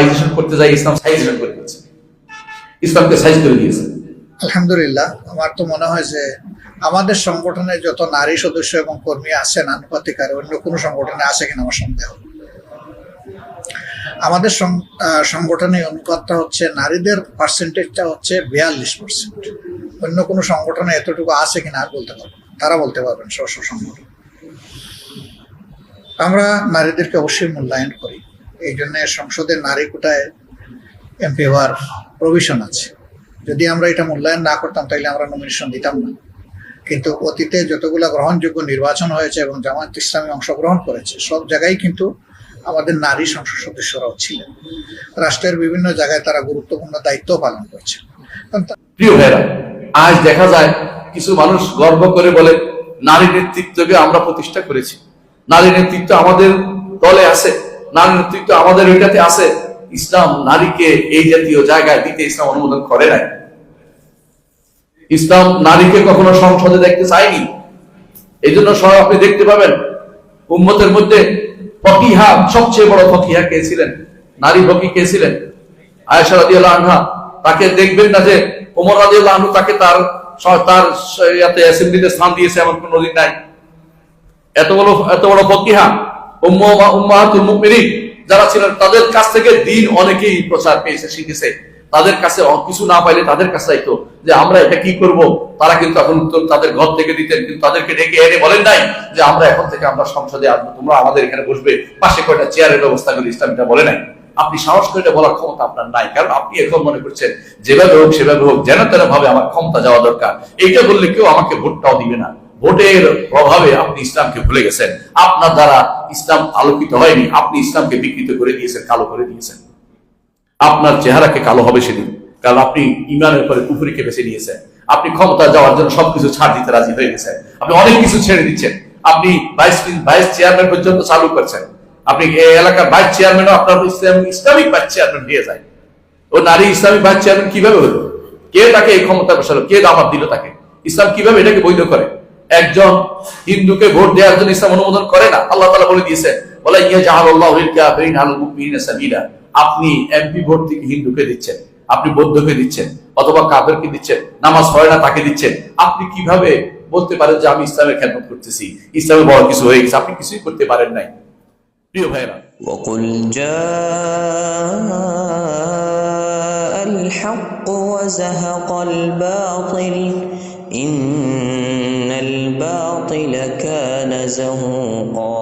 সাইজেশন করতে যাই ইসলাম সাইজেশন করে দিয়েছে, ইসলামকে সাইজ করে দিয়েছে। আলহামদুলিল্লাহ, আমার তো মনে হয় যে আমাদের সংগঠনে যত নারী সদস্য এবং কর্মী আছেন আনুপাতিক আর অন্য কোনো সংগঠনে আছে কিনা আমার সন্দেহ। আমাদের সংগঠনে অনুপাতটা হচ্ছে নারীদের পার্সেন্টেজটা হচ্ছে 42%। অন্য কোনো সংগঠনে এতটুকু আছে কিনা আর বলতে পারবো না, তারা বলতে পারবেন স্ব সংগঠন। আমরা নারীদেরকে অবশ্যই মূল্যায়ন করি, এই জন্য সংসদের নারী কোটায় এমপি হওয়ার প্রভিশন আছে। যদি আমরা এটা মূল্যায়ন না করতাম তাহলে আমরা নমিনেশন দিতাম না। কিন্তু অতীতে যতগুলো গ্রহণযোগ্য নির্বাচন হয়েছে এবং জামায়াত ইসলামী অংশগ্রহণ করেছে সব জায়গায় কিন্তু আমাদের নারী সংসদ সদস্যরাও ছিলেন। রাষ্ট্রের বিভিন্ন জায়গায় তারা গুরুত্বপূর্ণ দায়িত্ব পালন করছে। প্রিয় ভাইরা, আজ দেখা যায় কিছু মানুষ গর্ব করে বলে নারী নেতৃত্বকে আমরা প্রতিষ্ঠা করেছি, নারী নেতৃত্ব আমাদের দলে আছে, নারী নেতৃত্ব আমাদের ওইটাতে আছে। ইসলাম নারীকে এই জাতীয় জায়গায় দিতে ইসলাম অনুমোদন করে নাই। ইসলাম নারীকে কখনো সংসদে দেখতে চায়নি। এই জন্য আপনি দেখতে পাবেন উম্মতের মধ্যে ফকিহা, সবচেয়ে বড় ফকিহা কে ছিলেন, নারী ফকি কে ছিলেন? আয়েশা রাদিয়াল্লাহু আনহা। তাকে দেখবেন না যে ওমর রাদিয়াল্লাহু আনহু তাকে তার অ্যাসেম্বলিতে স্থান দিয়েছে এমন কোন দিন নাই। এত বড় ফকিহা, উম্মাহাতুল মুমিনিন যারা ছিলেন, তাদের কাছ থেকে দিন অনেকেই প্রচার পেয়েছে, শিখেছে। তাদের কাছে কিছু না পাইলে তাদের কাছে চাইতো যে আমরা এটা কি করব। তারা কিন্তু এখন উত্তর তাদের ঘর থেকে দিতেন, কিন্তু তাদেরকে ডেকে এনে বলেন নাই যে আমরা এখন থেকে আমরা সংসদে আসবো, তোমরা আমাদের এখানে বসবে, পাশে কয়টা চেয়ারের ব্যবস্থা করে। ইসলাম এটা বলে নাই। আপনি সাহস করে এটা বলার ক্ষমতা আপনার নাই, কারণ আপনি এখন মনে করছেন যেভাবে হোক সেভাবে হোক, যেন তেন ভাবে আমার ক্ষমতা যাওয়া দরকার। এইটা বললে কেউ আমাকে ভোটটাও দিবে না। ভোটের প্রভাবে আপনি ইসলামকে ভুলে গেছেন। আপনার দ্বারা ইসলাম আলোকিত হয়নি, আপনি ইসলামকে বিকৃত করে দিয়েছেন, কালো করে দিয়েছেন। আপনার চেহারাকে কালো হবে সেদিন, কারণ আপনি ইমানের উপরে কুফরিকে বেছে নিয়েছেন। আপনি ক্ষমতা যাওয়ার জন্য সবকিছু ছাড় দিতে রাজি হয়ে গেছেন। আপনি অনেক কিছু ছেড়ে দিচ্ছেন। আপনি ভাইস চেয়ারম্যান পর্যন্ত চালু করছেন। আপনি এই এলাকার ভাইস চেয়ারম্যানও আপনার ইসলামিক ভাইস চেয়ারম্যান হয়ে যায়। ও নারী ইসলামিক ভাইস চেয়ারম্যান কিভাবে হলো? কে তাকে এই ক্ষমতা বসালো? কে দাওয়াত দিল তাকে? ইসলাম কিভাবে এটাকে বৈধ করে? একজন হিন্দুকে ভোট দেওয়ার জন্য ইসলাম অনুমোদন করে না। আল্লাহ তাআলা বলে দিয়েছেন, ওয়ালা ইয়াজআলুল্লাহু লিল কাফিরিন আলাল মুমিনিনা সাবিলা। আপনি এমপি ভোট থেকে হিন্দুকে দিচ্ছেন, আপনি বৌদ্ধকে দিচ্ছেন, অথবা কাফেরকে দিচ্ছেন, নামাজ পড়ে না তাকে দিচ্ছেন। আপনি কিভাবে বলতে পারেন যে আমি ইসলামের খেদমত করতেছি, ইসলামের বড় কিছু হয়ে গেছে? আপনি কিছুই করতে পারেন নাই। প্রিয় ভাইরা, وقل جاء الحق وزهق الباطل إن الباطل كان زهوقا